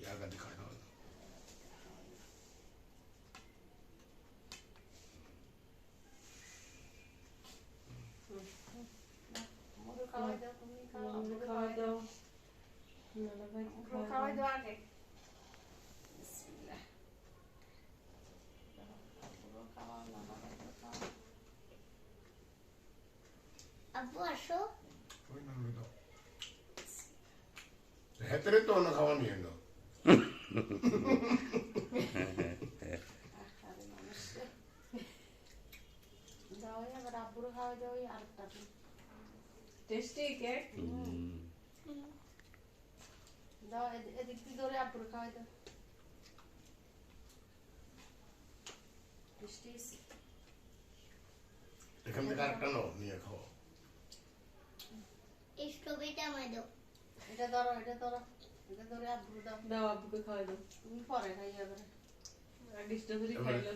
জায়গা দেখানো হলো। খাওয়াই দাও, তুমি খাওয়াই দাও, খাওয়াই দাও আগে। বিসমিল্লাহ। পুরো খাওয়া, নানা ভাইকে খাওয়া। আব্বু আসো। ওই না দাও হেতরে তো অন্য খাওয়া নিয়ে এলো। আরে মানুষ। দাও এবার আব্বুরও খাওয়াই দাও আরেকটা। Tasty cake. দাও এদিক দিয়ে ধরে আব্বুর খাওয়াই দাও। টেস্টি। এখান থেকে আরেকটা নাও নিয়ে খাও। এই স্ট্রবেরিটা আমায় দাও। এটা ধরো, এটা ধরো, এটা ধরে আব্বুর দাও। দাও আব্বুকে খাওয়াই দাও। তুমি পরে খাইয়া এবারে। আগে স্ট্রবেরি খাইলো।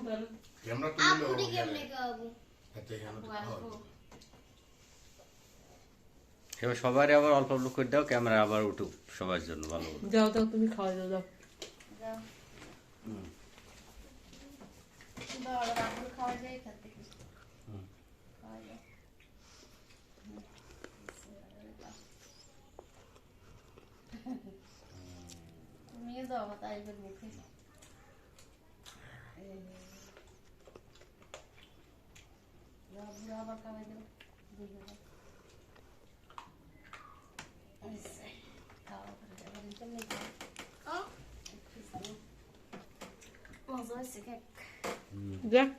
ধরো। ক্যামেরা তুলে নাও। আব্বুকে কেমনে খাওয়াবো? হাতে এখানে তো আব্বু খাওয়া আসবো। যাবে। এবার সবারই আবার অল্প অল্প করে দাও, ক্যামেরা আবার উঠুক সবার জন্য ভালো করে। যাও দাও তুমি খাওয়াই দাও দাও। দাও। দাও এবার আব্বুর খাওয়াই যায় এখান থেকে। খাওয়াই দাও। তুমিও দাও তাইবের মুখে। আব্বুর আবার খাওয়াই দাও। দেখে দাও। খাওয়া করে এবার এটা নিয়ে যাও। মজা হয়েছে কেক। যাক।